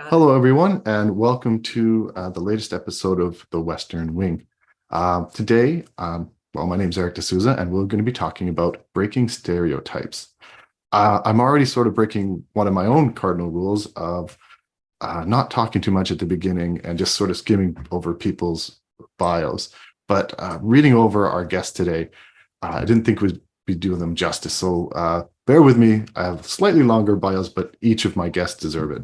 Hello, everyone, and welcome to the latest episode of The Western Wing. Today, my name is Erik D'Souza, and we're going to be talking about breaking stereotypes. I'm already sort of breaking one of my own cardinal rules of not talking too much at the beginning and just sort of skimming over people's bios. But reading over our guests today, I didn't think we'd be doing them justice. So bear with me. I have slightly longer bios, but each of my guests deserve it.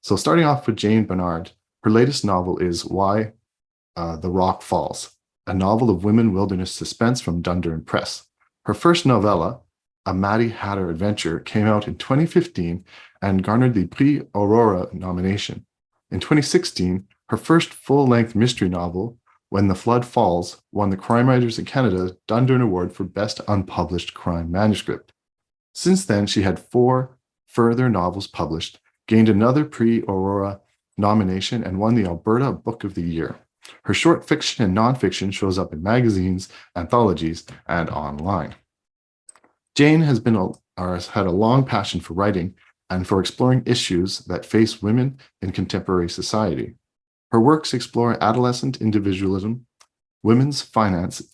So starting off with Jayne Barnard, her latest novel is Why the Rock Falls, a novel of women wilderness suspense from Dundurn Press. Her first novella, A Maddie Hatter Adventure, came out in 2015 and garnered the Prix Aurora nomination. In 2016, her first full-length mystery novel, When the Flood Falls, won the Crime Writers in Canada Dundurn Award for Best Unpublished Crime Manuscript. Since then, she had 4 further novels published, gained another Prix Aurora nomination, and won the Alberta Book of the Year. Her short fiction and nonfiction shows up in magazines, anthologies, and online. Jayne has had a long passion for writing and for exploring issues that face women in contemporary society. Her works explore adolescent individualism, women's finances,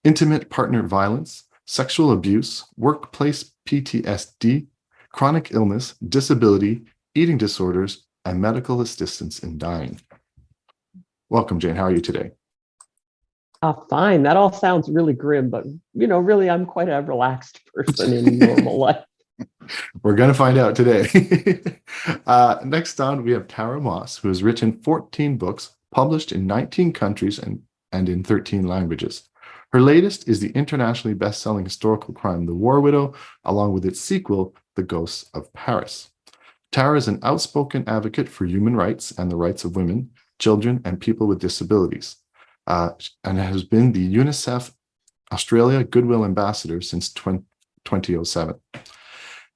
intimate partner violence, sexual abuse, workplace PTSD, chronic illness, disability, eating disorders, and medical assistance in dying. Welcome, Jayne. How are you today? Fine. That all sounds really grim, but really, I'm quite a relaxed person in normal life. We're going to find out today. Next on, we have Tara Moss, who has written 14 books, published in 19 countries and in 13 languages. Her latest is the internationally best-selling historical crime, The War Widow, along with its sequel, The Ghosts of Paris. Tara is an outspoken advocate for human rights and the rights of women, children, and people with disabilities, and has been the UNICEF Australia Goodwill Ambassador since 2007.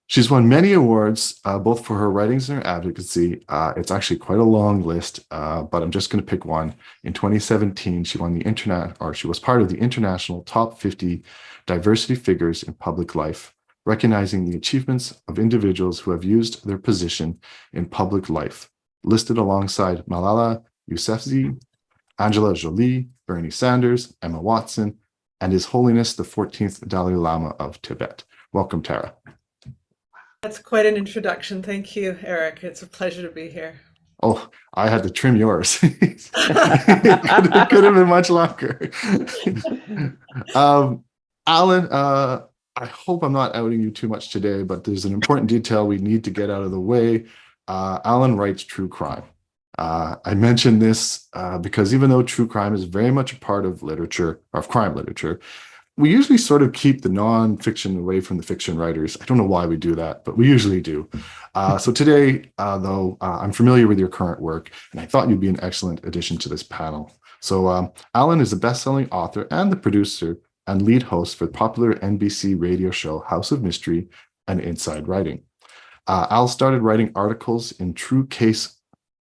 She's won many awards, both for her writings and her advocacy. It's actually quite a long list, but I'm just going to pick one. In 2017, she was part of the International Top 50 Diversity Figures in Public Life, recognizing the achievements of individuals who have used their position in public life, listed alongside Malala Yousafzai, Angela Jolie, Bernie Sanders, Emma Watson, and His Holiness the 14th Dalai Lama of Tibet. Welcome, Tara. That's quite an introduction. Thank you, Erik. It's a pleasure to be here. Oh, I had to trim yours. It could have been much longer. Alan, I hope I'm not outing you too much today, but there's an important detail we need to get out of the way. Alan writes true crime. I mention this because even though true crime is very much a part of literature, or of crime literature, we usually sort of keep the non-fiction away from the fiction writers. I don't know why we do that, but we usually do. So today, though, I'm familiar with your current work, and I thought you'd be an excellent addition to this panel. So Alan is a best-selling author and the producer and lead host for the popular NBC radio show House of Mystery and Inside Writing. Al started writing articles in True Case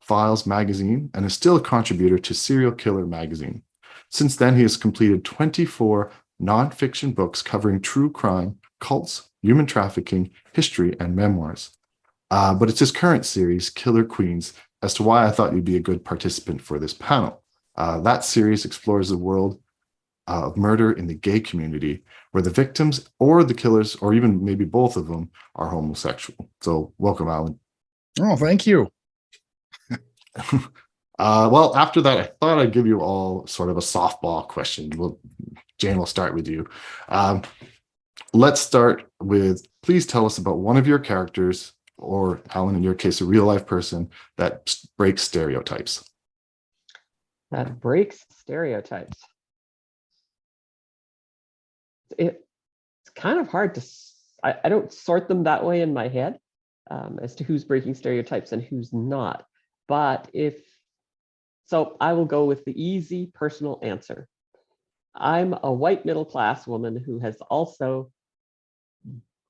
Files magazine and is still a contributor to Serial Killer magazine. Since then, he has completed 24 nonfiction books covering true crime, cults, human trafficking, history, and memoirs. But it's his current series, Killer Queens, as to why I thought you'd be a good participant for this panel. That series explores the world of murder in the gay community, where the victims or the killers, or even maybe both of them, are homosexual. So welcome, Alan. Oh, thank you. Well, after that, I thought I'd give you all sort of a softball question. Jayne, we'll start with you. Let's start with, please tell us about one of your characters, or Alan, in your case, a real life person that breaks stereotypes. That breaks stereotypes. It's kind of hard to, I don't sort them that way in my head as to who's breaking stereotypes and who's not. But so I will go with the easy personal answer. I'm a white middle-class woman who has also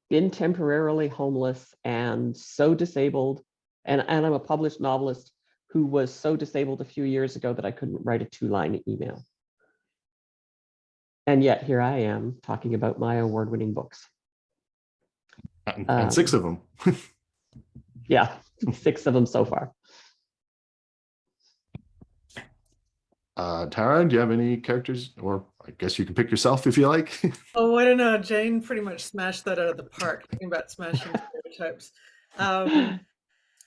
been temporarily homeless and so disabled, and I'm a published novelist who was so disabled a few years ago that I couldn't write a 2-line email. And yet here I am talking about my award-winning books. And 6 of them. Yeah. 6 of them so far. Tara, do you have any characters, or I guess you can pick yourself if you like? Oh, I don't know. Jayne pretty much smashed that out of the park, talking about smashing stereotypes.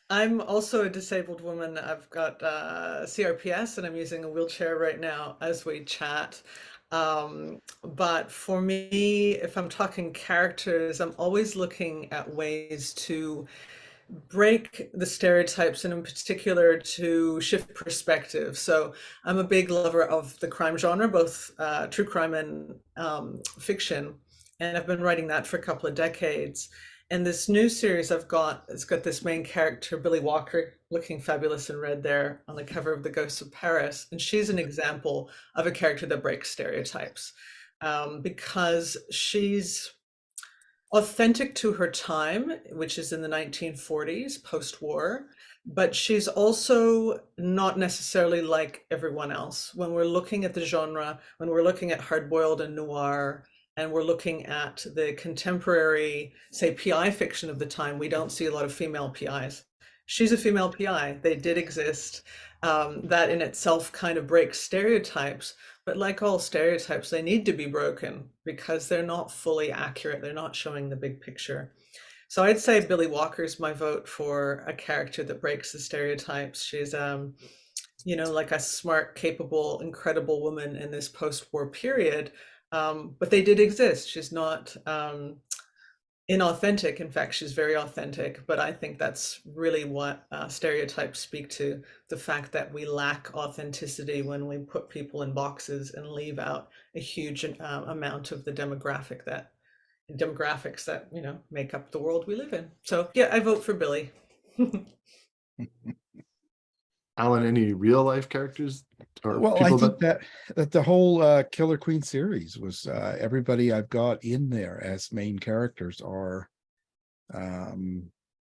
I'm also a disabled woman. I've got CRPS and I'm using a wheelchair right now as we chat. But for me, if I'm talking characters, I'm always looking at ways to break the stereotypes and in particular to shift perspective. So I'm a big lover of the crime genre, both true crime and fiction. And I've been writing that for a couple of decades. And this new series I've got, it's got this main character, Billy Walker, looking fabulous in red there on the cover of The Ghosts of Paris. And she's an example of a character that breaks stereotypes because she's authentic to her time, which is in the 1940s, post-war, but she's also not necessarily like everyone else. When we're looking at the genre, when we're looking at hard-boiled and noir, and we're looking at the contemporary, say, PI fiction of the time, we don't see a lot of female PIs. She's a female PI. They did exist. That in itself kind of breaks stereotypes. But like all stereotypes, they need to be broken because they're not fully accurate. They're not showing the big picture. So I'd say Billy Walker's my vote for a character that breaks the stereotypes. She's, like a smart, capable, incredible woman in this post-war period. But they did exist. She's not inauthentic. In fact, she's very authentic, but I think that's really what stereotypes speak to, the fact that we lack authenticity when we put people in boxes and leave out a huge amount of the demographics that make up the world we live in. So yeah, I vote for Billy. Alan, any real life characters or Well, I people think that the whole Killer Queen series was everybody I've got in there as main characters are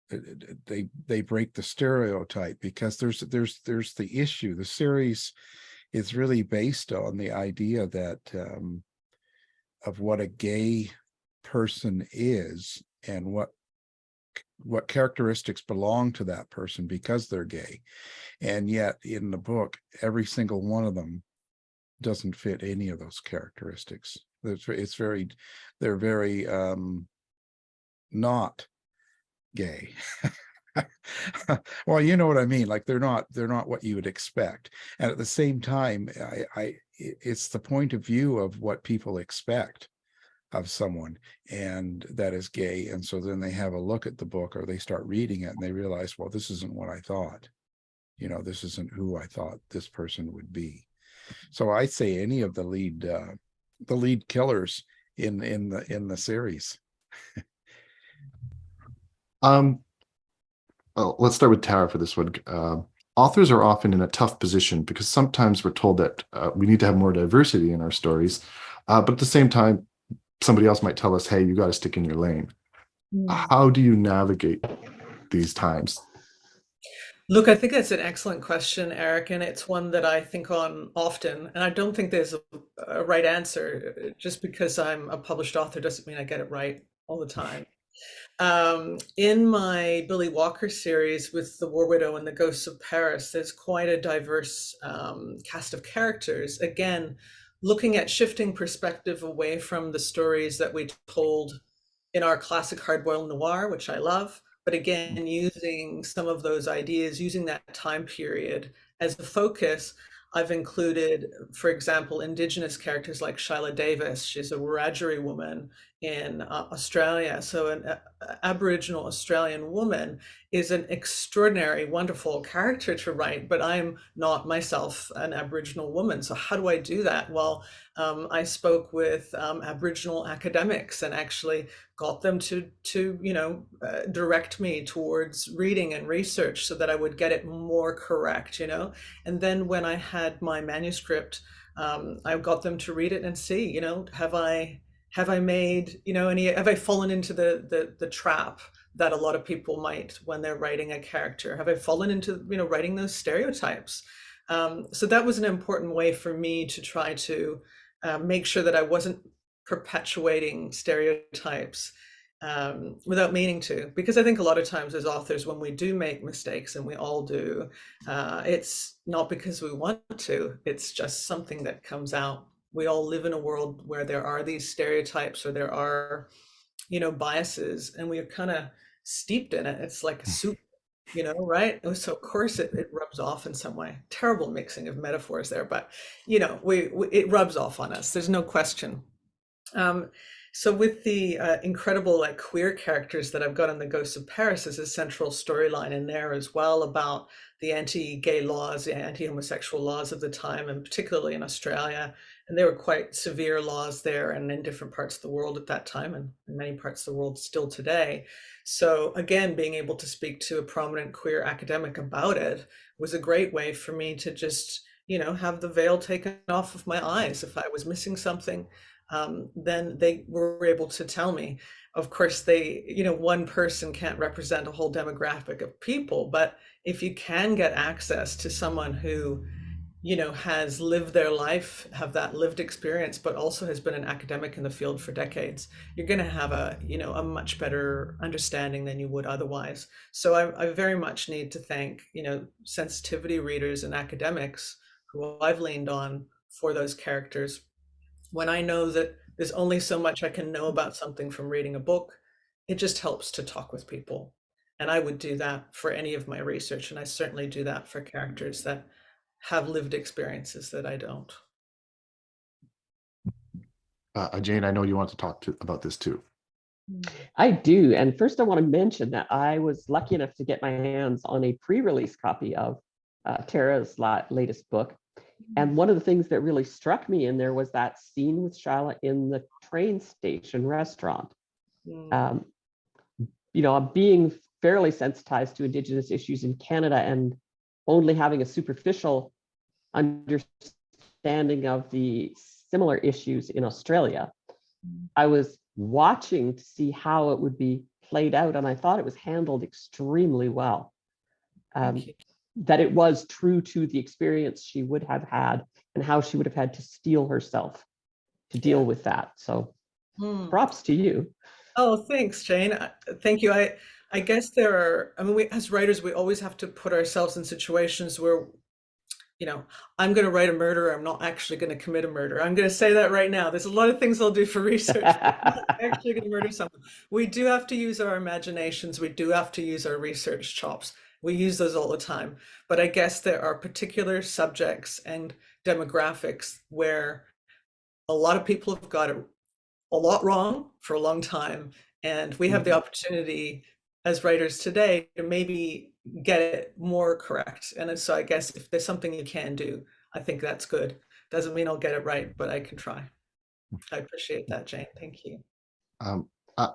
they break the stereotype because there's the issue. The series is really based on the idea that of what a gay person is and what characteristics belong to that person because they're gay. And yet in the book, every single one of them doesn't fit any of those characteristics. They're very not gay. Well, you know what I mean? Like they're not what you would expect. And at the same time, it's the point of view of what people expect of someone, and that is gay. And so then they have a look at the book or they start reading it and they realize, well, this isn't what I thought. This isn't who I thought this person would be. So I say any of the lead killers in the series. Well, let's start with Tara for this one. Authors are often in a tough position because sometimes we're told that we need to have more diversity in our stories, but at the same time, somebody else might tell us, hey, you got to stick in your lane. How do you navigate these times? Look, I think that's an excellent question, Eric, and it's one that I think on often. And I don't think there's a right answer. Just because I'm a published author doesn't mean I get it right all the time. In my Billy Walker series with The War Widow and The Ghosts of Paris, there's quite a diverse cast of characters. Again, looking at shifting perspective away from the stories that we told in our classic hardboiled noir, which I love, but again, using some of those ideas, using that time period as a focus. I've included, for example, Indigenous characters like Shyla Davis. She's a Wiradjuri woman in Australia. So an Aboriginal Australian woman is an extraordinary, wonderful character to write, but I'm not myself an Aboriginal woman. So how do I do that? Well, I spoke with Aboriginal academics and actually got them to direct me towards reading and research so that I would get it more correct, And then when I had my manuscript, I got them to read it and see, have I made, have I fallen into the trap that a lot of people might when they're writing a character? Have I fallen into, writing those stereotypes? So that was an important way for me to try to make sure that I wasn't perpetuating stereotypes. without meaning to, because I think a lot of times as authors, when we do make mistakes, and we all do, it's not because we want to, it's just something that comes out. We all live in a world where there are these stereotypes, or there are, biases, and we're kind of steeped in it. It's like a soup, right? So of course it rubs off in some way. Terrible mixing of metaphors there, but we it rubs off on us. There's no question. Um, so with the incredible queer characters that I've got in The Ghosts of Paris, there's a central storyline in there as well about the anti-gay laws, the anti-homosexual laws of the time, and particularly in Australia. And there were quite severe laws there and in different parts of the world at that time, and in many parts of the world still today. So again, being able to speak to a prominent queer academic about it was a great way for me to just, have the veil taken off of my eyes. If I was missing something, then they were able to tell me. Of course, one person can't represent a whole demographic of people, but if you can get access to someone who, has lived their life, have that lived experience, but also has been an academic in the field for decades, you're going to have a much better understanding than you would otherwise. So I very much need to thank, sensitivity readers and academics who I've leaned on for those characters. When I know that there's only so much I can know about something from reading a book, it just helps to talk with people. And I would do that for any of my research. And I certainly do that for characters that have lived experiences that I don't. Jayne, I know you want to talk about this too. I do. And first I want to mention that I was lucky enough to get my hands on a pre-release copy of Tara's latest book. And one of the things that really struck me in there was that scene with Charlotte in the train station restaurant. I'm being fairly sensitized to Indigenous issues in Canada and only having a superficial understanding of the similar issues in Australia. I was watching to see how it would be played out, and I thought it was handled extremely well. That it was true to the experience she would have had and how she would have had to steel herself to deal with that. So props to you. Oh, thanks, Jayne. Thank you. I guess we, as writers, we always have to put ourselves in situations where, I'm going to write a murder. I'm not actually going to commit a murder. I'm going to say that right now. There's a lot of things I'll do for research. I'm not actually going to murder someone. We do have to use our imaginations. We do have to use our research chops. We use those all the time. But I guess there are particular subjects and demographics where a lot of people have got it a lot wrong for a long time. And we have the opportunity as writers today to maybe get it more correct. And so I guess if there's something you can do, I think that's good. Doesn't mean I'll get it right, but I can try. I appreciate that, Jayne. Thank you.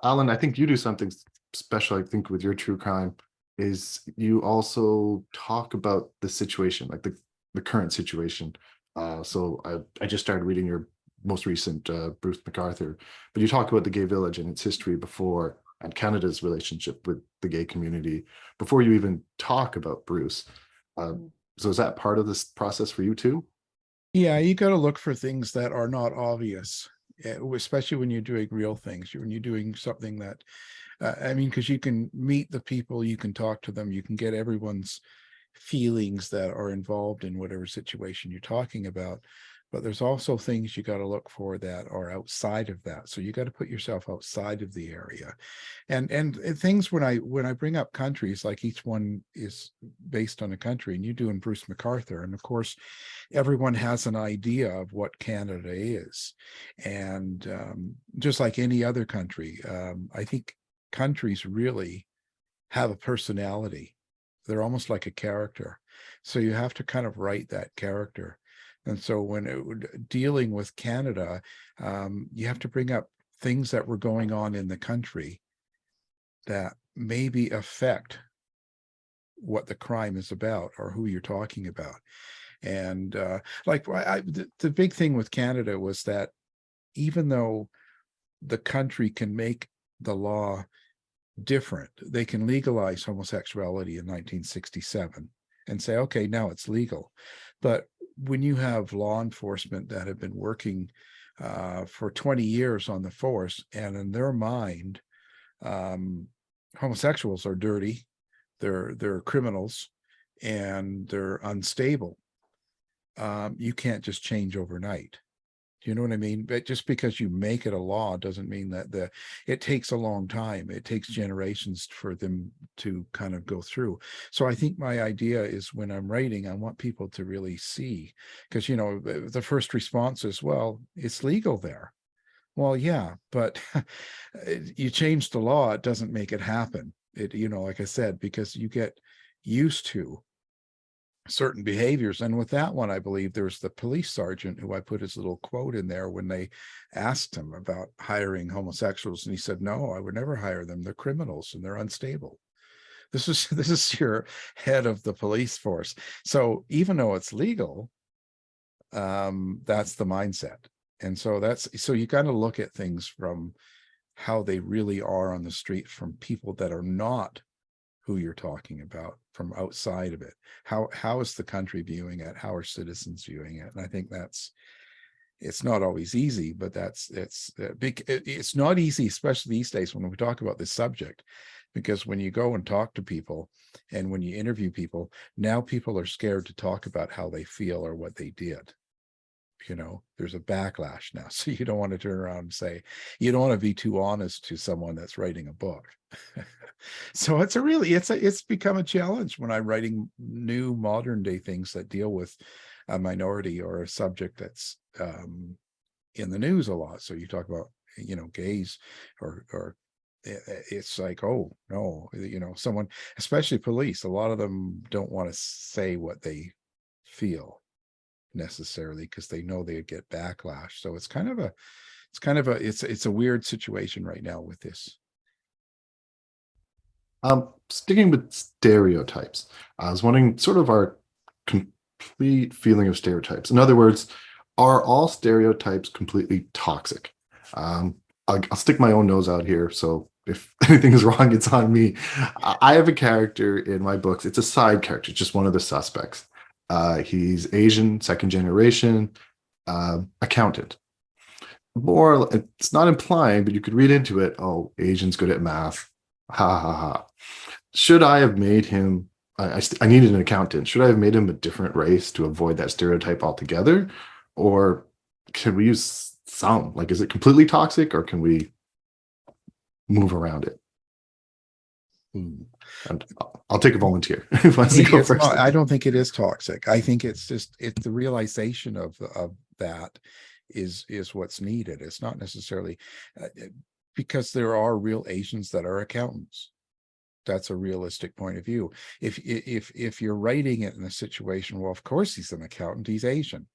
Alan, I think you do something special, I think, with your true crime, is you also talk about the situation, like the current situation. So I just started reading your most recent Bruce McArthur, but you talk about the gay village and its history before, and Canada's relationship with the gay community before you even talk about Bruce. So is that part of this process for you too? Yeah, you got to look for things that are not obvious, especially when you're doing real things, when you're doing something that, because you can meet the people, you can talk to them, you can get everyone's feelings that are involved in whatever situation you're talking about. But there's also things you got to look for that are outside of that. So you got to put yourself outside of the area, and things when I bring up countries, like each one is based on a country, and you do in Bruce McArthur, and of course, everyone has an idea of what Canada is, and just like any other country, I think countries really have a personality. They're almost like a character, so you have to kind of write that character. And so when dealing with Canada, you have to bring up things that were going on in the country that maybe affect what the crime is about or who you're talking about. And the big thing with Canada was that even though the country can make the law different, they can legalize homosexuality in 1967 and say, okay, now it's legal. But when you have law enforcement that have been working for 20 years on the force, and in their mind, homosexuals are dirty, they're criminals, and they're unstable. You can't just change overnight. Do you know what I mean? But just because you make it a law doesn't mean that it takes a long time. It takes generations for them to kind of go through. So I think my idea is when I'm writing, I want people to really see, because, you know, the first response is, well, it's legal there. Well, yeah, but you change the law, it doesn't make it happen. It, you know, like I said, because you get used to certain behaviors. And with that one, I believe there's the police sergeant who I put his little quote in there when they asked him about hiring homosexuals. And he said, no, I would never hire them. They're criminals and they're unstable. This is your head of the police force. So even though it's legal, that's the mindset. And so so you got to look at things from how they really are on the street, from people that are not who you're talking about, from outside of it. How is the country viewing it? How are citizens viewing it? And I think it's not always easy, but it's not easy, especially these days when we talk about this subject, because when you go and talk to people and when you interview people, now people are scared to talk about how they feel or what they did. You know, there's a backlash now. So you don't want to turn around and say, you don't want to be too honest to someone that's writing a book. So it's become a challenge when I'm writing new modern day things that deal with a minority or a subject that's in the news a lot. So you talk about, you know, gays or it's like, oh no, you know, someone, especially police, a lot of them don't want to say what they feel necessarily because they know they get backlash. So it's a weird situation right now with this. Sticking with stereotypes, I was wondering sort of our complete feeling of stereotypes. In other words, are all stereotypes completely toxic? I'll stick my own nose out here. So if anything is wrong, it's on me. I have a character in my books. It's a side character, just one of the suspects. He's Asian, second generation, accountant. More, it's not implying, but you could read into it, oh, Asian's good at math. Ha ha ha. Should I have made him, I needed an accountant. Should I have made him a different race to avoid that stereotype altogether? Or can we use some? Like, is it completely toxic or can we move around it? And I'll take a volunteer who wants to go first. I don't think it is toxic. I think it's the realization of that is what's needed. It's not necessarily because there are real Asians that are accountants. That's a realistic point of view. If you're writing it in a situation, well, of course he's an accountant, he's Asian.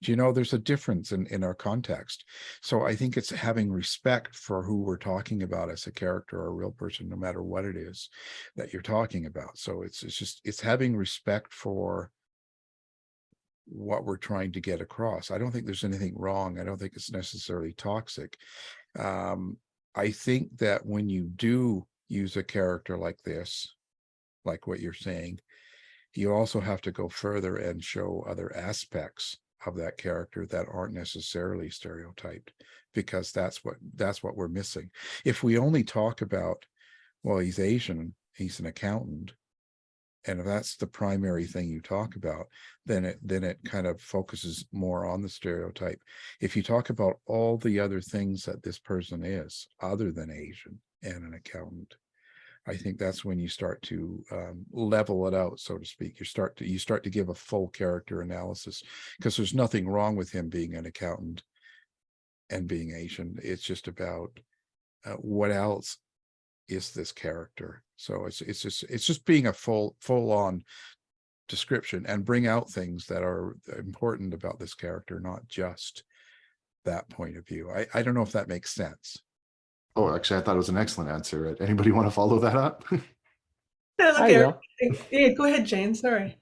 Do you know there's a difference in our context? So I think it's having respect for who we're talking about as a character or a real person, no matter what it is that you're talking about. So it's having respect for what we're trying to get across. I don't think there's anything wrong. I don't think it's necessarily toxic. I think that when you do use a character like this, like what you're saying, you also have to go further and show other aspects of that character that aren't necessarily stereotyped, because that's what we're missing. If we only talk about, well, he's Asian, he's an accountant, and if that's the primary thing you talk about, then it kind of focuses more on the stereotype. If you talk about all the other things that this person is other than Asian and an accountant, I think that's when you start to level it out, so to speak. You start to give a full character analysis, because there's nothing wrong with him being an accountant and being Asian. It's just about what else is this character. So it's just being a full on description and bring out things that are important about this character, not just that point of view. I don't know if that makes sense. Oh, actually, I thought it was an excellent answer. Anybody want to follow that up? Yeah, look, I Erik. will. Yeah, go ahead, Jayne. Sorry.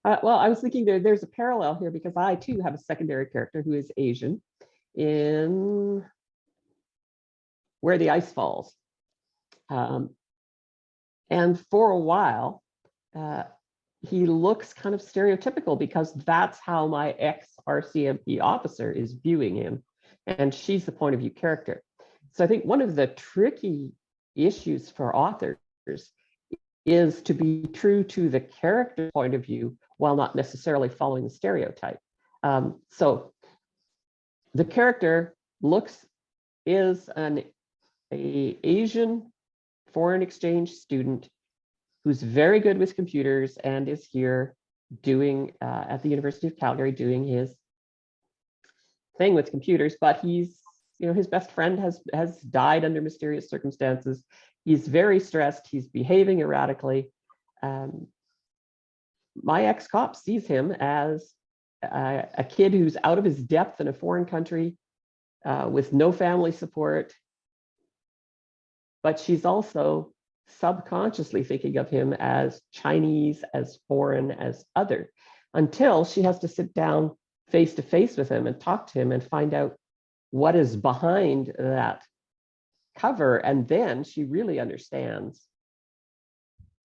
Well, I was thinking there's a parallel here because I too have a secondary character who is Asian in Where the Ice Falls. And for a while, he looks kind of stereotypical because that's how my ex-RCMP officer is viewing him. And she's the point of view character. So I think one of the tricky issues for authors is to be true to the character point of view while not necessarily following the stereotype. So the character is an Asian foreign exchange student who's very good with computers and is here doing at the University of Calgary doing his thing with computers, but he's, his best friend has died under mysterious circumstances. He's very stressed. He's behaving erratically. My ex-cop sees him as a kid who's out of his depth in a foreign country with no family support. But she's also subconsciously thinking of him as Chinese, as foreign, as other, until she has to sit down face to face with him and talk to him and find out what is behind that cover. And then she really understands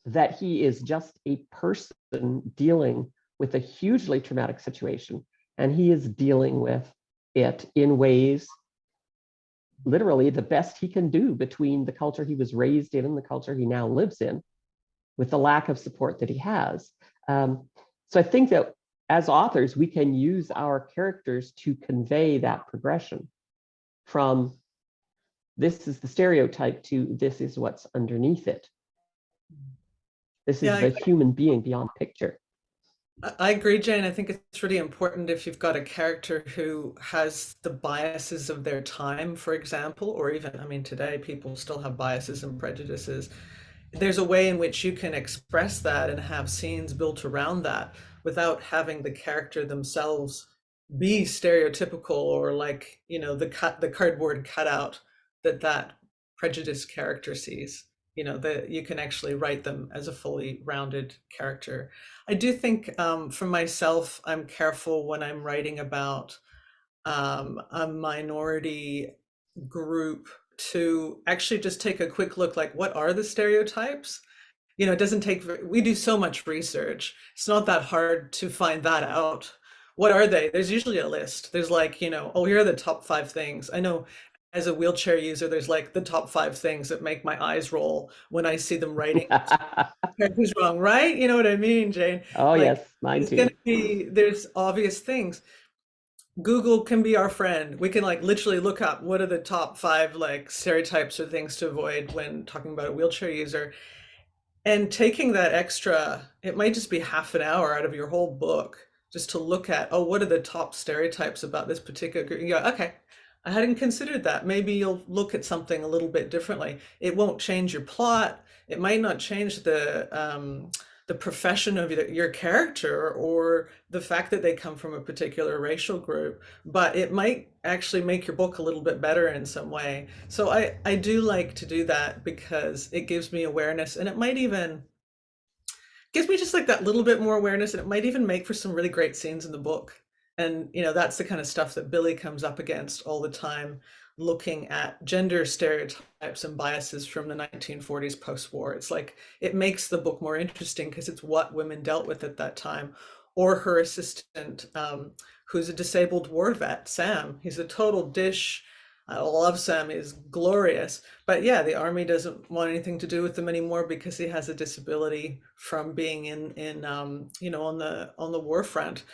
that he is just a person dealing with a hugely traumatic situation. And he is dealing with it in ways, literally the best he can do between the culture he was raised in and the culture he now lives in, with the lack of support that he has. So I think that as authors, we can use our characters to convey that progression from this is the stereotype to this is what's underneath it. This is the human being beyond picture. I agree, Jane. I think it's really important if you've got a character who has the biases of their time, for example, or even, I mean, today people still have biases and prejudices. There's a way in which you can express that and have scenes built around that without having the character themselves be stereotypical or like, the cardboard cutout that prejudiced character sees. That you can actually write them as a fully rounded character. I do think for myself, I'm careful when I'm writing about a minority group to actually just take a quick look, like what are the stereotypes? It doesn't take, we do so much research. It's not that hard to find that out. What are they? There's usually a list. There's like, oh, here are the top 5 things. I know as a wheelchair user, there's like the top 5 things that make my eyes roll when I see them writing. Who's wrong, right? You know what I mean, Jane? Oh, like, yes, mine too. There's obvious things. Google can be our friend. We can like literally look up what are the top 5 like stereotypes or things to avoid when talking about a wheelchair user. And taking that extra, it might just be half an hour out of your whole book just to look at, oh, what are the top stereotypes about this particular group? You go, okay, I hadn't considered that. Maybe you'll look at something a little bit differently. It won't change your plot. It might not change the profession of your character or the fact that they come from a particular racial group, but it might actually make your book a little bit better in some way. So I do like to do that because it gives me awareness, and it might even gives me just like that little bit more awareness, and it might even make for some really great scenes in the book. And that's the kind of stuff that Billy comes up against all the time, looking at gender stereotypes and biases from the 1940s post-war. It's like it makes the book more interesting because it's what women dealt with at that time. Or her assistant, who's a disabled war vet, Sam. He's a total dish. I love Sam, he's glorious. But yeah, the army doesn't want anything to do with him anymore because he has a disability from being in on the war front.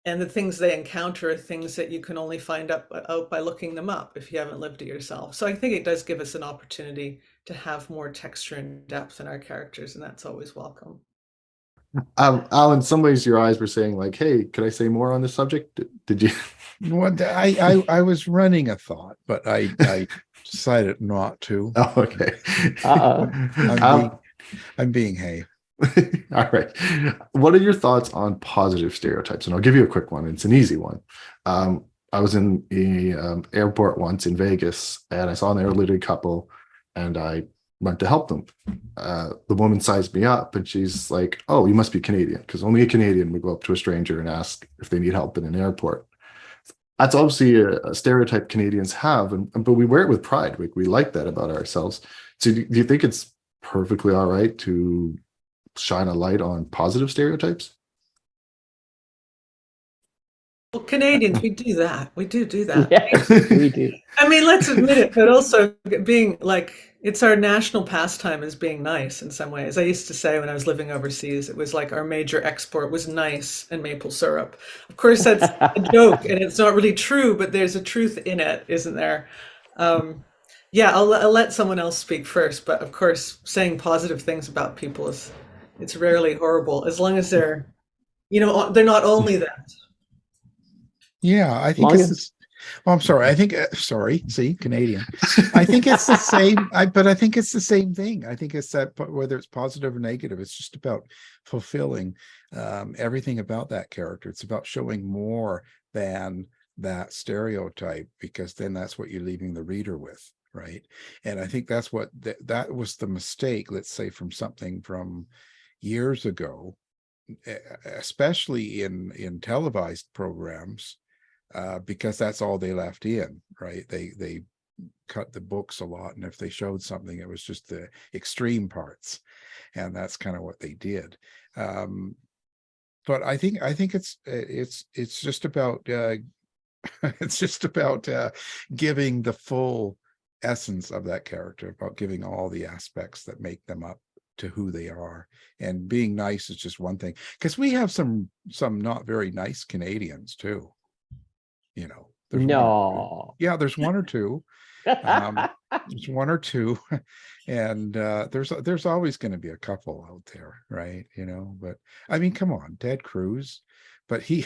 And the things they encounter are things that you can only find out by looking them up if you haven't lived it yourself. So I think it does give us an opportunity to have more texture and depth in our characters, and that's always welcome. Al, in some ways, your eyes were saying like, hey, could I say more on this subject? Did you? What I was running a thought, but I decided not to. Oh, okay. I'm being hay. All right. What are your thoughts on positive stereotypes? And I'll give you a quick one. It's an easy one. I was in the airport once in Vegas, and I saw an elderly couple, and I went to help them. The woman sized me up, and she's like, "Oh, you must be Canadian," because only a Canadian would go up to a stranger and ask if they need help in an airport. That's obviously a stereotype Canadians have, but we wear it with pride. We like that about ourselves. So do you think it's perfectly all right to shine a light on positive stereotypes? Well, Canadians, we do that. We do that. Yeah, we do. I mean, let's admit it, but also being like, it's our national pastime is being nice in some ways. I used to say when I was living overseas, it was like our major export was nice and maple syrup. Of course, that's a joke and it's not really true, but there's a truth in it, isn't there? Um, yeah, I'll let someone else speak first, but of course, saying positive things about people is, it's rarely horrible as long as they're, they're not only that. Yeah, I think Long it's as this. Oh, I'm sorry. I think sorry. See, Canadian. I think it's the same. But I think it's the same thing. I think it's that whether it's positive or negative, it's just about fulfilling everything about that character. It's about showing more than that stereotype, because then that's what you're leaving the reader with, right? And I think that's what that was the mistake. Let's say from years ago, especially in televised programs, because that's all they left in, right? They cut the books a lot, and if they showed something, it was just the extreme parts, and that's kind of what they did. But I think it's just about it's just about giving the full essence of that character, about giving all the aspects that make them up to who they are. And being nice is just one thing, because we have some not very nice Canadians too. There's one or two. no. Yeah, there's one or two. There's one or two, and there's always going to be a couple out there, right? But I mean, come on, Ted Cruz, but he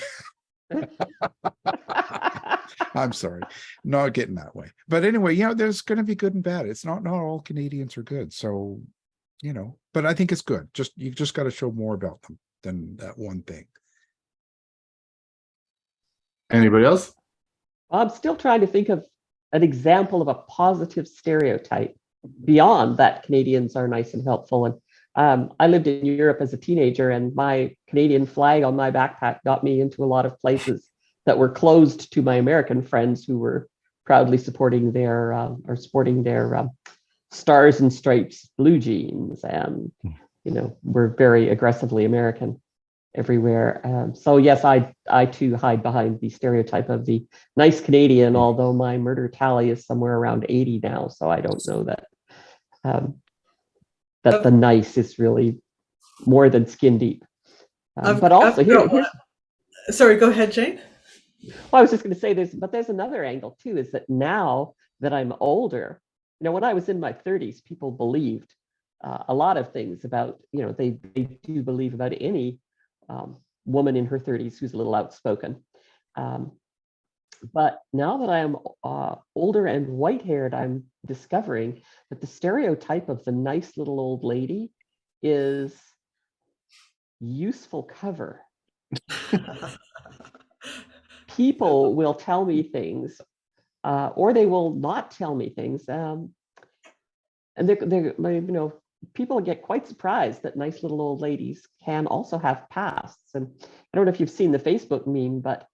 I'm sorry, not getting that way. But anyway, there's going to be good and bad. It's not all Canadians are good. So, but I think it's good. You just got to show more about them than that one thing. Anybody else? I'm still trying to think of an example of a positive stereotype beyond that Canadians are nice and helpful. And I lived in Europe as a teenager, and my Canadian flag on my backpack got me into a lot of places that were closed to my American friends who were proudly supporting their Stars and Stripes blue jeans, and were very aggressively American everywhere. So yes, I too hide behind the stereotype of the nice Canadian, although my murder tally is somewhere around 80 now. So I don't know that that the nice is really more than skin deep. But also here's Sorry, go ahead, Jayne. well, I was just going to say there's another angle too, is that now that I'm older, when I was in my 30s, people believed a lot of things about, they do believe about any woman in her 30s who's a little outspoken. But now that I am older and white-haired, I'm discovering that the stereotype of the nice little old lady is useful cover. People will tell me things, or they will not tell me things, and people get quite surprised that nice little old ladies can also have pasts. And I don't know if you've seen the Facebook meme, but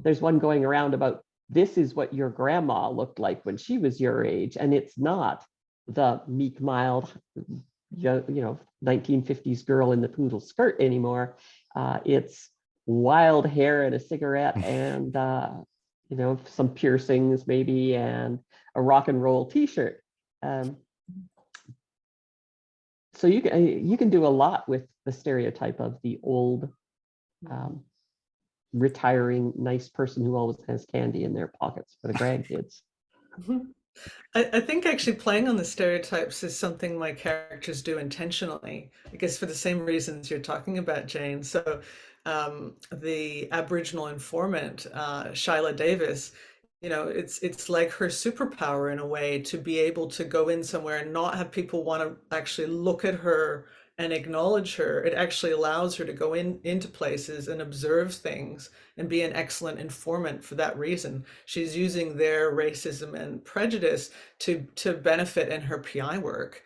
there's one going around about, this is what your grandma looked like when she was your age, and it's not the meek, mild, 1950s girl in the poodle skirt anymore. It's wild hair and a cigarette and some piercings maybe, and a rock and roll t-shirt. So you can do a lot with the stereotype of the old retiring nice person who always has candy in their pockets for the grandkids. I think actually playing on the stereotypes is something my characters do intentionally, I guess for the same reasons you're talking about, Jayne. So the Aboriginal informant, Shyla Davis, it's like her superpower in a way, to be able to go in somewhere and not have people want to actually look at her and acknowledge her. It actually allows her to go into places and observe things and be an excellent informant for that reason. She's using their racism and prejudice to benefit in her PI work.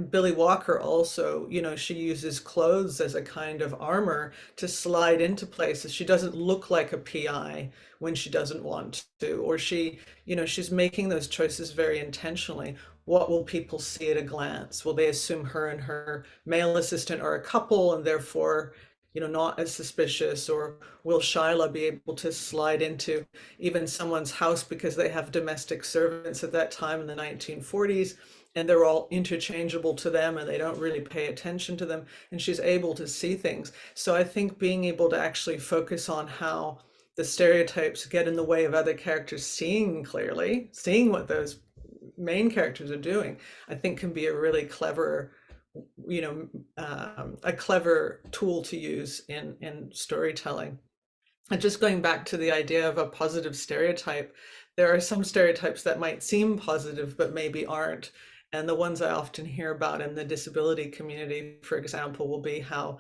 Billy Walker also, she uses clothes as a kind of armor to slide into places. She doesn't look like a PI when she doesn't want to, or she's making those choices very intentionally. What will people see at a glance? Will they assume her and her male assistant are a couple, and therefore, not as suspicious? Or will Shyla be able to slide into even someone's house because they have domestic servants at that time in the 1940s, and they're all interchangeable to them and they don't really pay attention to them, and she's able to see things. So I think being able to actually focus on how the stereotypes get in the way of other characters seeing clearly, seeing what those main characters are doing, I think can be a really clever, a clever tool to use in storytelling. And just going back to the idea of a positive stereotype, there are some stereotypes that might seem positive but maybe aren't. And the ones I often hear about in the disability community, for example, will be how,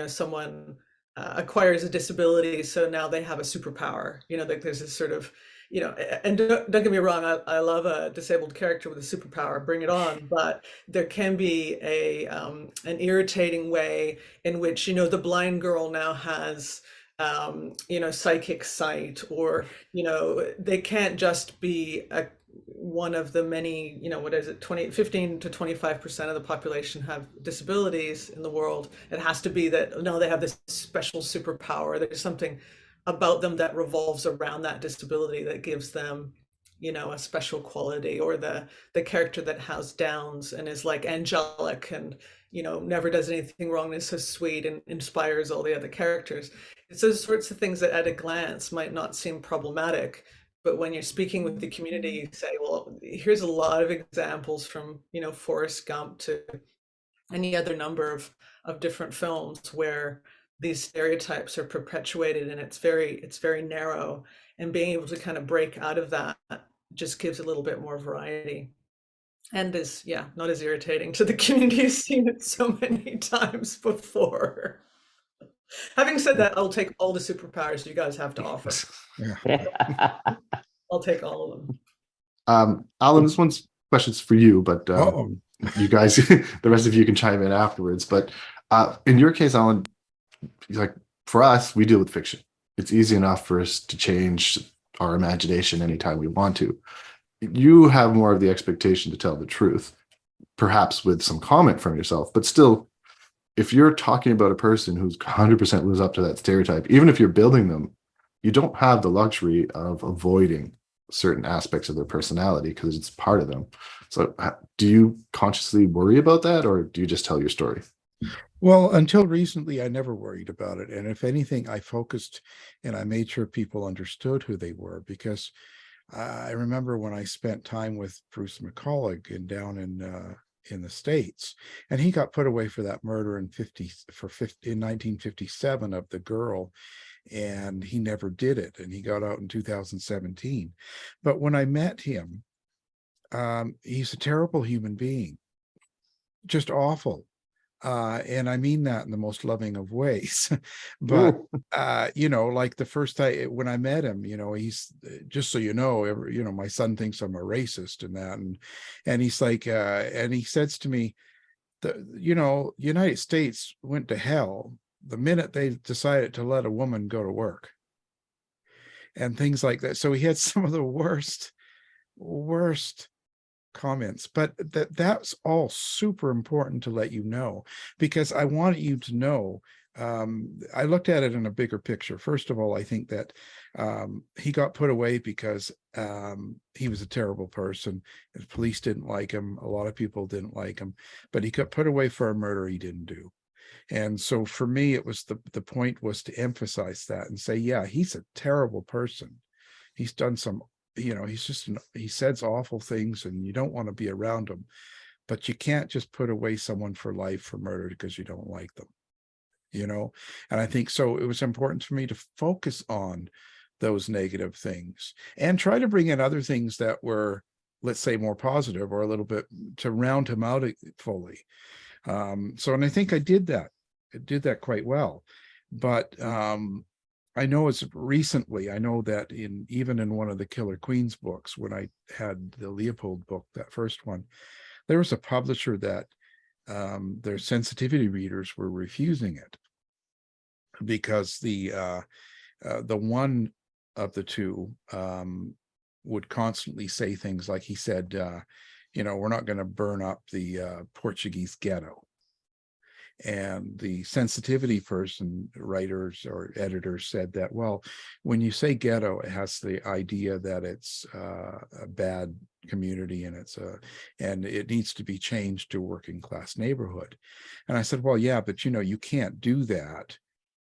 someone acquires a disability, so now they have a superpower. Like there's this sort of, and don't get me wrong, I love a disabled character with a superpower, bring it on. But there can be an irritating way in which, the blind girl now has psychic sight, or, they can't just be one of the many, what is it, 15 to 25% of the population have disabilities in the world. It has to be that, no, they have this special superpower. There's something about them that revolves around that disability that gives them, a special quality. Or the character that has Downs and is like angelic and, never does anything wrong and is so sweet and inspires all the other characters. It's those sorts of things that at a glance might not seem problematic, but when you're speaking with the community, you say, well, here's a lot of examples from, Forrest Gump to any other number of different films where these stereotypes are perpetuated, and it's very narrow, and being able to kind of break out of that just gives a little bit more variety. And is, not as irritating to the community who's seen it so many times before. Having said that, I'll take all the superpowers you guys have to offer. Yeah. I'll take all of them. Alan, this one's questions for you, but Uh-oh. you guys, the rest of you can chime in afterwards. But in your case, Alan, like for us, we deal with fiction. It's easy enough for us to change our imagination anytime we want to. You have more of the expectation to tell the truth, perhaps with some comment from yourself, but still, if you're talking about a person who's 100% lives up to that stereotype, even if you're building them, you don't have the luxury of avoiding certain aspects of their personality because it's part of them. So do you consciously worry about that, or do you just tell your story? Well, until recently, I never worried about it. And if anything, I focused and I made sure people understood who they were, because I remember when I spent time with Bruce McCulloch down in the States, and he got put away for that murder in 1957 of the girl, and he never did it, and he got out in 2017. But when I met him, he's a terrible human being, just awful. And I mean that in the most loving of ways. But like the first time when I met him, he's, just so you know, my son thinks I'm a racist and that, and he's like, and he says to me, the United States went to hell the minute they decided to let a woman go to work, and things like that. So he had some of the worst comments, but that's all super important to let you know, because I want you to know, I looked at it in a bigger picture. First of all, I think that he got put away because he was a terrible person. The police didn't like him. A lot of people didn't like him, but he got put away for a murder he didn't do. And so for me, it was the point was to emphasize that and say, yeah, he's a terrible person. He's done some, he says awful things, and you don't want to be around him, but you can't just put away someone for life for murder because you don't like them, And I think so it was important for me to focus on those negative things and try to bring in other things that were, let's say, more positive, or a little bit to round him out fully. So, and I think I did that quite well. But I know I know that even in one of the Killer Queens books, when I had the Leopold book, that first one, there was a publisher that their sensitivity readers were refusing it because the one of the two would constantly say things like, he said, we're not going to burn up the Portuguese ghetto. And the sensitivity person, writers or editors said that, well, when you say ghetto, it has the idea that it's a bad community and and it needs to be changed to working class neighborhood. And I said, well, yeah, but you can't do that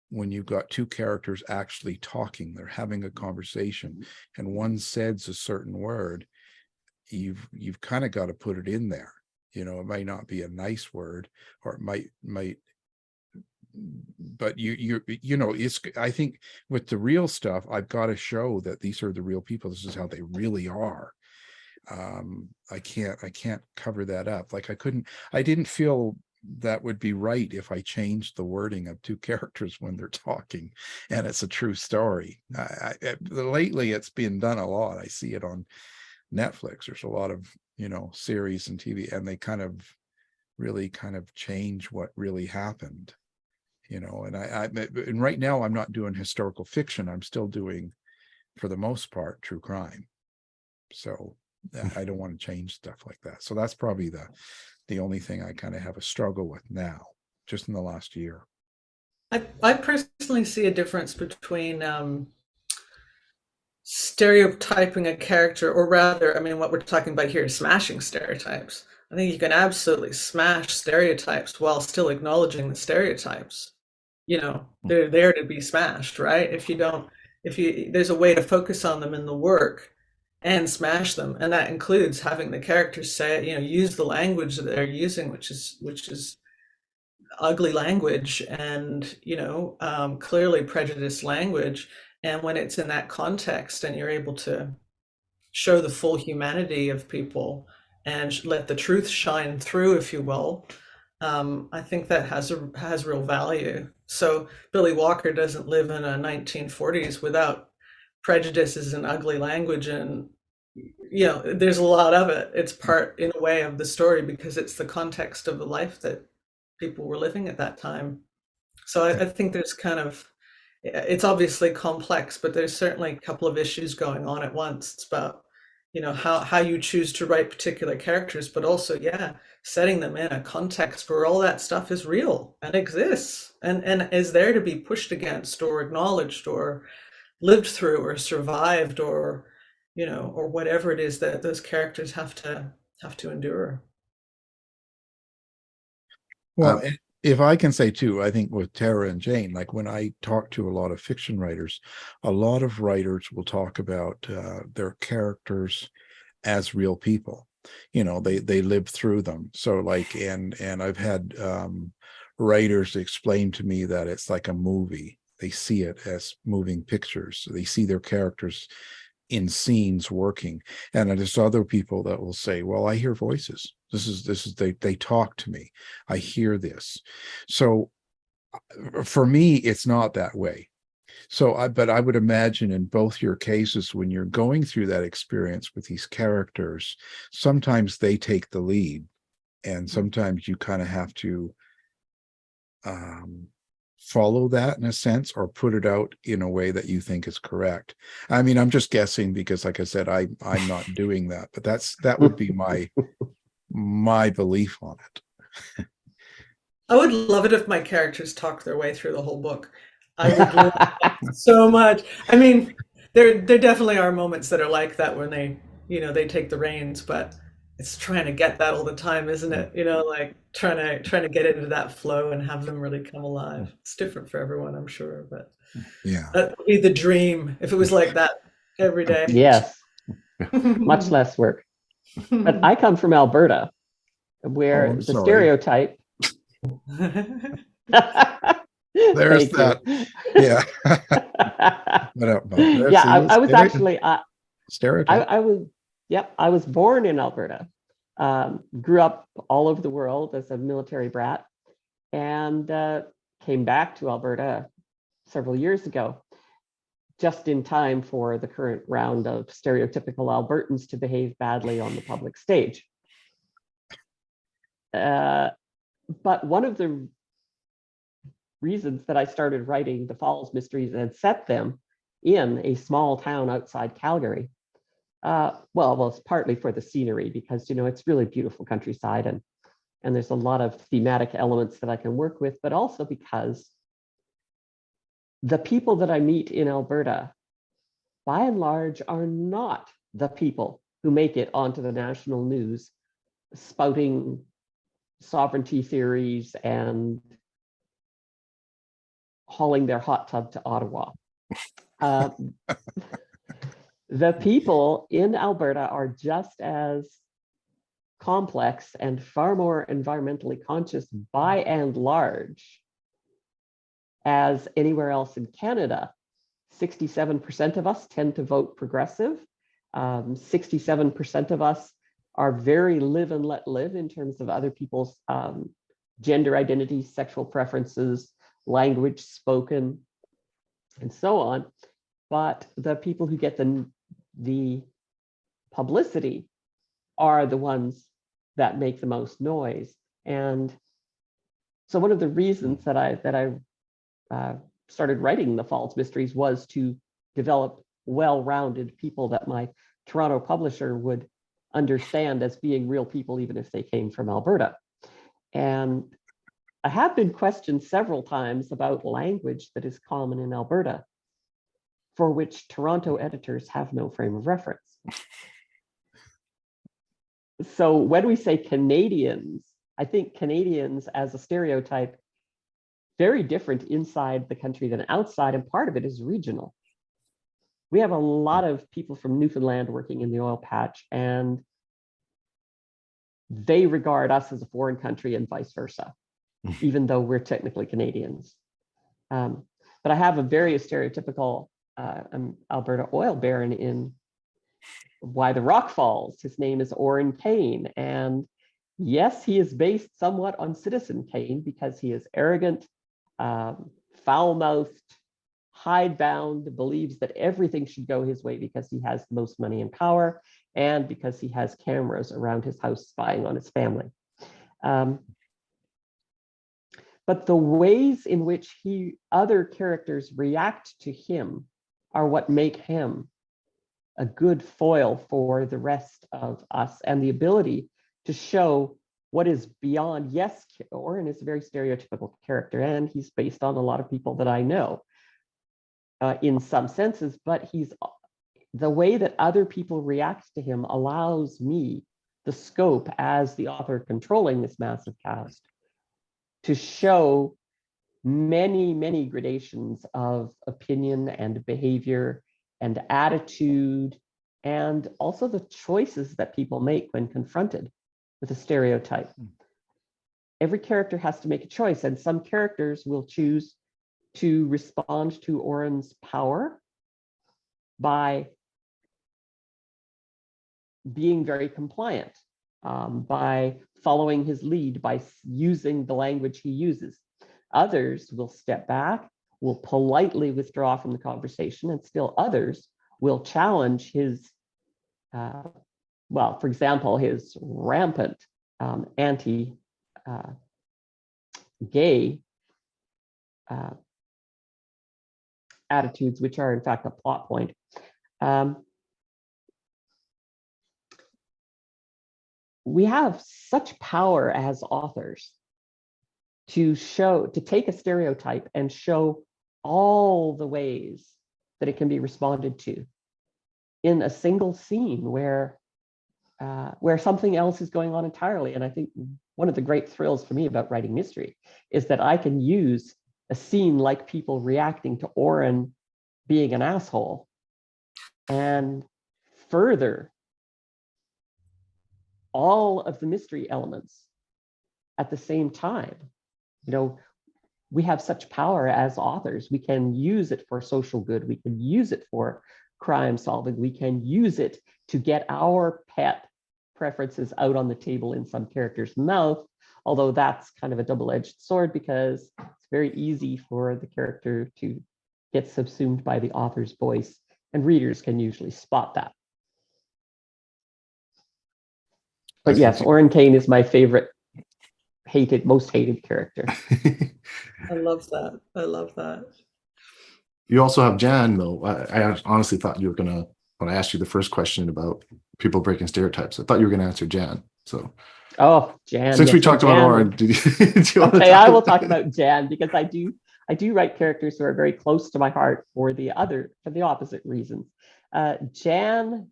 when you've got two characters actually talking, they're having a conversation, and one says a certain word. You've kind of got to put it in there. It might not be a nice word, or it might, but it's, I think with the real stuff, I've got to show that these are the real people. This is how they really are. I can't cover that up. Like I didn't feel that would be right if I changed the wording of two characters when they're talking and it's a true story. Lately it's been done a lot. I see it on Netflix. There's a lot of series and TV, and they really change what really happened, and and right now I'm not doing historical fiction. I'm still doing, for the most part, true crime. So I don't want to change stuff like that. So that's probably the only thing I kind of have a struggle with now, just in the last year. I personally see a difference between stereotyping a character, or rather, I mean, what we're talking about here is smashing stereotypes. I think you can absolutely smash stereotypes while still acknowledging the stereotypes. They're there to be smashed, right? There's a way to focus on them in the work and smash them, and that includes having the characters say, use the language that they're using, which is ugly language and clearly prejudiced language. And when it's in that context and you're able to show the full humanity of people and let the truth shine through, if you will, I think that has real value. So Billy Walker doesn't live in a 1940s without prejudices and ugly language, and there's a lot of it. It's part, in a way, of the story because it's the context of the life that people were living at that time. So I think there's it's obviously complex, but there's certainly a couple of issues going on at once. It's about how you choose to write particular characters, but also, setting them in a context where all that stuff is real and exists and is there to be pushed against or acknowledged or lived through or survived, or or whatever it is that those characters have to endure. Well, if I can say too, I think with Tara and Jayne, like when I talk to a lot of fiction writers, a lot of writers will talk about their characters as real people. They live through them. So like, and I've had writers explain to me that it's like a movie. They see it as moving pictures. They see their characters in scenes working. And there's other people that will say, well, I hear voices. They talk to me. I hear this. So for me, it's not that way. So but I would imagine in both your cases, when you're going through that experience with these characters, sometimes they take the lead, and sometimes you kind of have to follow that in a sense, or put it out in a way that you think is correct. I mean, I'm just guessing because, like I said, I'm not doing that, but that would be my belief on it. I would love it if my characters talked their way through the whole book. I would love that so much. I mean, there definitely are moments that are like that when they take the reins, but it's trying to get that all the time, isn't it? Like trying to get into that flow and have them really come alive. It's different for everyone, I'm sure, but Yeah, that would be the dream if it was like that every day. Yes, much less work. But I come from Alberta, where the sorry. stereotype. There's that. Yeah. Yeah, I was actually stereotype. I was born in Alberta, grew up all over the world as a military brat, and came back to Alberta several years ago, just in time for the current round of stereotypical Albertans to behave badly on the public stage. But one of the reasons that I started writing the Falls Mysteries and set them in a small town outside Calgary, well, it's partly for the scenery, because it's really beautiful countryside, and there's a lot of thematic elements that I can work with, but also because the people that I meet in Alberta, by and large, are not the people who make it onto the national news spouting sovereignty theories and hauling their hot tub to Ottawa. The people in Alberta are just as complex and far more environmentally conscious by and large as anywhere else in Canada. 67% of us tend to vote progressive. 67% of us are very live and let live in terms of other people's gender identity, sexual preferences, language spoken, and so on. But the people who get the publicity are the ones that make the most noise. And so one of the reasons that I started writing the False Mysteries was to develop well-rounded people that my Toronto publisher would understand as being real people, even if they came from Alberta. And I have been questioned several times about language that is common in Alberta, for which Toronto editors have no frame of reference. So when we say Canadians, I think Canadians as a stereotype, very different inside the country than outside, and part of it is regional. We have a lot of people from Newfoundland working in the oil patch, and they regard us as a foreign country and vice versa, even though we're technically Canadians. But I have a very stereotypical Alberta oil baron in Why the Rock Falls. His name is Oren Kane, and yes, he is based somewhat on Citizen Kane because he is arrogant, foul-mouthed, hidebound, believes that everything should go his way because he has the most money and power, and because he has cameras around his house spying on his family. But the ways in which other characters react to him are what make him a good foil for the rest of us, and the ability to show what is beyond. Yes, Oren is a very stereotypical character, and he's based on a lot of people that I know in some senses, but the way that other people react to him allows me the scope as the author controlling this massive cast to show many, many gradations of opinion and behavior and attitude, and also the choices that people make when confronted with a stereotype. Every character has to make a choice, and some characters will choose to respond to Oren's power by being very compliant, by following his lead, by using the language he uses. Others will step back, will politely withdraw from the conversation, and still others will challenge his, for example, his rampant anti-gay attitudes, which are in fact a plot point. We have such power as authors to take a stereotype and show all the ways that it can be responded to in a single scene where something else is going on entirely. And I think one of the great thrills for me about writing mystery is that I can use a scene like people reacting to Oren being an asshole and further all of the mystery elements at the same time. You know, we have such power as authors. We can use it for social good. We can use it for crime solving. We can use it to get our pet preferences out on the table in some character's mouth, although that's kind of a double-edged sword because it's very easy for the character to get subsumed by the author's voice, and readers can usually spot that. But yes, Oren Kane is my favorite, most hated character. I love that. I love that. You also have Jan, though. I honestly thought you were when I asked you the first question about people breaking stereotypes, I thought you were going to answer Jan. So Oh, Jan. Since yes, we so talked about Jan Oren, do you want to okay, talk I will about- talk about Jan because I do write characters who are very close to my heart for the opposite reasons. Jan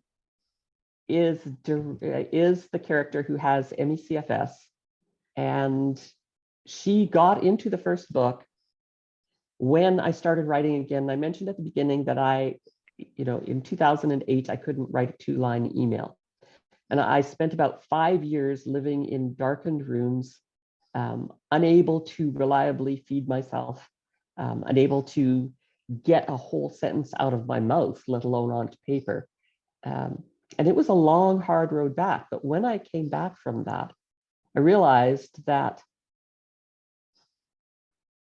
is the character who has MECFS, and she got into the first book when I started writing again. I mentioned at the beginning that in 2008, I couldn't write a 2-line email. And I spent about 5 years living in darkened rooms, unable to reliably feed myself, unable to get a whole sentence out of my mouth, let alone onto paper. And it was a long, hard road back. But when I came back from that, I realized that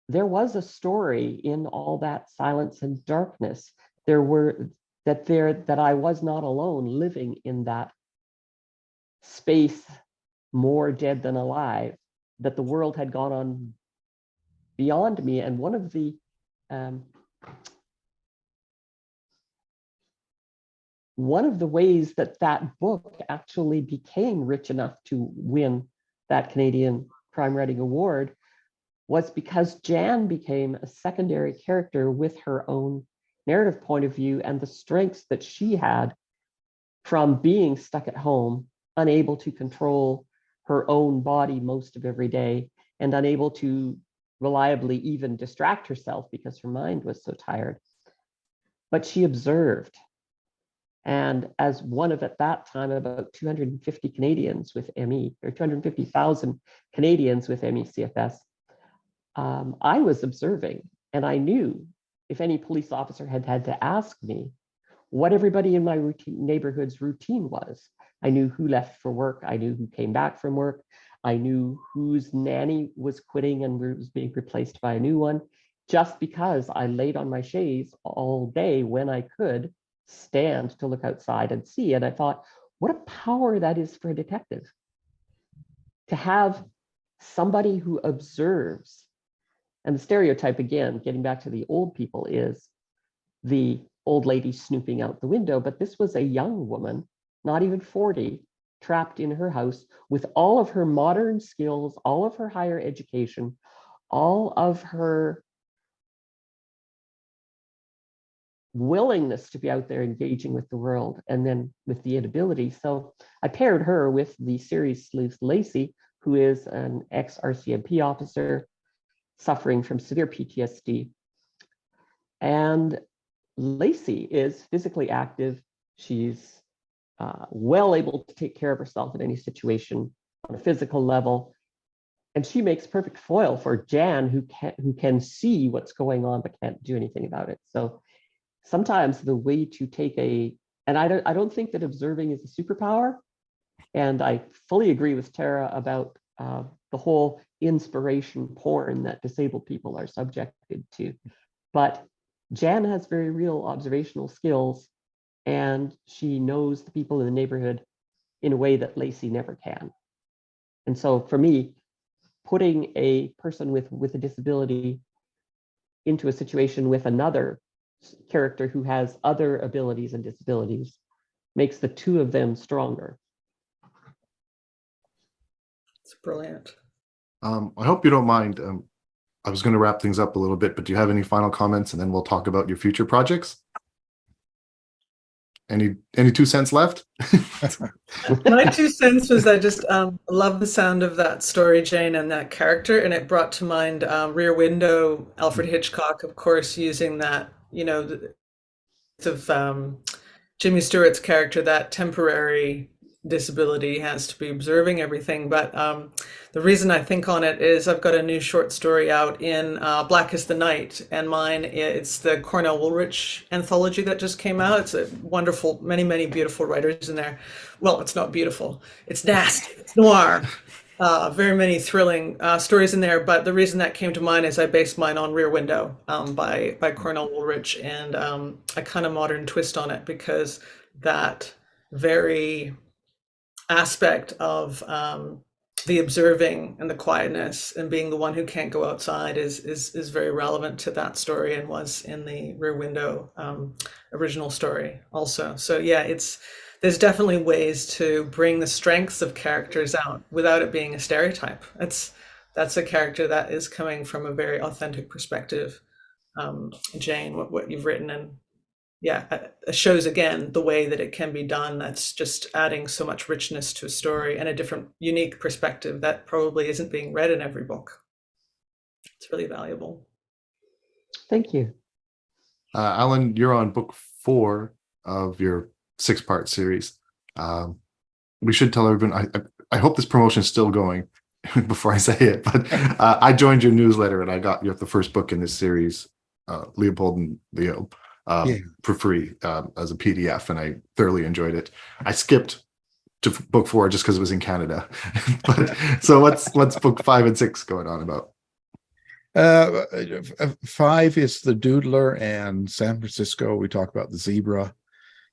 there was a story in all that silence and darkness. That I was not alone living in that space, more dead than alive, that the world had gone on beyond me. And one of the ways that book actually became rich enough to win that Canadian Crime Writing Award was because Jan became a secondary character with her own narrative point of view and the strengths that she had from being stuck at home, unable to control her own body most of every day, and unable to reliably even distract herself because her mind was so tired. But she observed. And as one of, at that time, about 250 Canadians with ME, or 250,000 Canadians with ME/CFS, I was observing, and I knew if any police officer had had to ask me what everybody in my neighborhood's routine was. I knew who left for work. I knew who came back from work. I knew whose nanny was quitting and was being replaced by a new one, just because I laid on my chaise all day when I could stand to look outside and see. And I thought, what a power that is for a detective, to have somebody who observes. And the stereotype, again, getting back to the old people, is the old lady snooping out the window. But this was a young woman, not even 40, trapped in her house with all of her modern skills, all of her higher education, all of her willingness to be out there engaging with the world, and then with the inability. So I paired her with the series sleuth Lacey, who is an ex-RCMP officer suffering from severe PTSD. And Lacey is physically active. She's well able to take care of herself in any situation on a physical level. And she makes perfect foil for Jan, who can see what's going on but can't do anything about it. So sometimes the way to take and I don't think that observing is a superpower. And I fully agree with Tara about the whole inspiration porn that disabled people are subjected to. But Jan has very real observational skills, and she knows the people in the neighborhood in a way that Lacey never can. And so for me, putting a person with a disability into a situation with another character who has other abilities and disabilities makes the two of them stronger. It's brilliant. I hope you don't mind. I was going to wrap things up a little bit, but do you have any final comments, and then we'll talk about your future projects? Any 2 cents left? My 2 cents was I just love the sound of that story, Jayne, and that character, and it brought to mind Rear Window, Alfred Hitchcock, of course, using that, of Jimmy Stewart's character, that temporary disability has to be observing everything. But the reason I think on it is I've got a new short story out in Black is the Night, and it's the Cornell Woolrich anthology that just came out. It's a wonderful, many, many beautiful writers in there. Well, it's not beautiful. It's nasty. It's noir. Very many thrilling stories in there, but the reason that came to mind is I based mine on Rear Window by Cornell Woolrich, and a kind of modern twist on it, because that very aspect of the observing and the quietness and being the one who can't go outside is very relevant to that story, and was in the Rear Window original story also. So yeah, there's definitely ways to bring the strengths of characters out without it being a stereotype. That's a character that is coming from a very authentic perspective. Jayne, what you've written, and yeah, it shows again the way that it can be done. That's just adding so much richness to a story and a different, unique perspective that probably isn't being read in every book. It's really valuable. Thank you. Alan, you're on book 4 of your 6-part series. We should tell everyone, I hope this promotion is still going before I say it, but I joined your newsletter and I got the first book in this series, Leopold and Leo, for free as a PDF, and I thoroughly enjoyed it. I skipped to book 4 just because it was in Canada. But so what's book 5 and 6 going on about? 5 is the Doodler and San Francisco. We talk about the zebra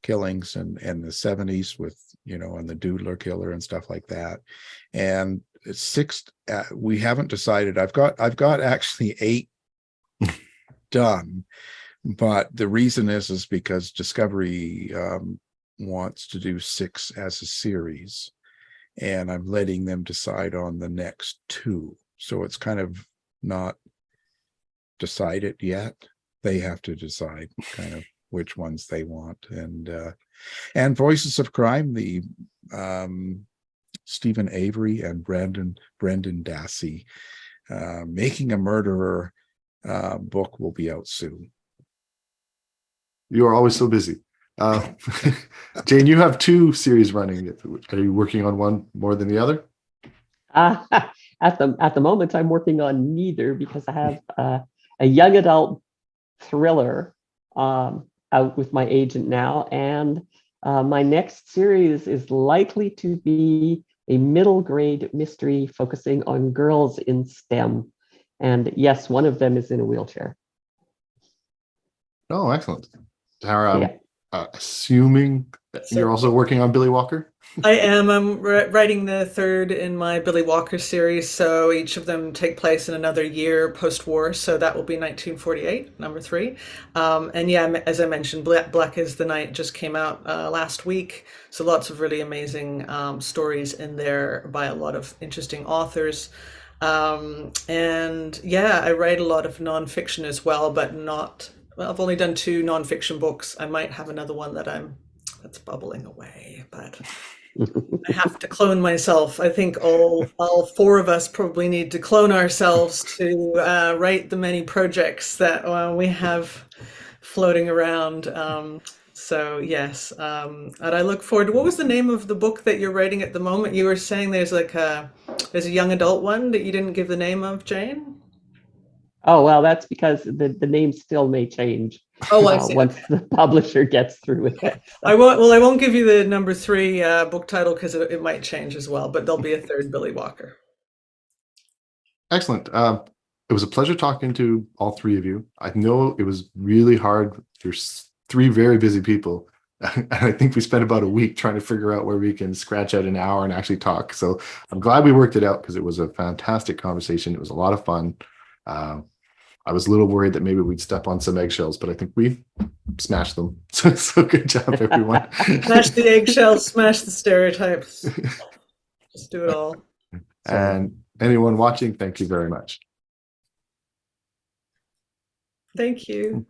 killings and the 70s with, and the Doodler killer and stuff like that. And 6, we haven't decided. I've got actually 8 done, but the reason is because Discovery wants to do 6 as a series, and I'm letting them decide on the next 2. So it's kind of not decided yet. They have to decide kind of which ones they want. And Voices of Crime, the Stephen Avery and Brendan Dassey Making a Murderer book will be out soon. You are always so busy. Jayne, you have 2 series running. Are you working on one more than the other? At the moment, I'm working on neither, because I have a young adult thriller out with my agent now, and my next series is likely to be a middle grade mystery focusing on girls in STEM. And yes, one of them is in a wheelchair. Oh, excellent. Tara, Yeah. assuming that you're also working on Billy Walker? I am. I'm writing the 3rd in my Billy Walker series, so each of them take place in another year post-war, so that will be 1948, number 3. And yeah, as I mentioned, Black is the Night just came out last week, so lots of really amazing stories in there by a lot of interesting authors. And yeah, I write a lot of nonfiction as well, but not, well, I've only done 2 nonfiction books. I might have another one that's bubbling away, but I have to clone myself. I think all 4 of us probably need to clone ourselves to write the many projects that we have floating around. So yes, and I look forward to, what was the name of the book that you're writing at the moment? You were saying there's a young adult one that you didn't give the name of, Jayne? Oh, well, that's because the name still may change. Oh, I see. Once the publisher gets through with it. So. I won't give you the number 3 book title, because it might change as well, but there'll be a 3rd Billy Walker. Excellent. It was a pleasure talking to all 3 of you. I know it was really hard. There's 3 very busy people. And I think we spent about a week trying to figure out where we can scratch out an hour and actually talk. So I'm glad we worked it out, because it was a fantastic conversation. It was a lot of fun. I was a little worried that maybe we'd step on some eggshells, but I think we smashed them. So good job, everyone. Smash the eggshells, smash the stereotypes. Just do it all. And anyone watching, thank you very much. Thank you.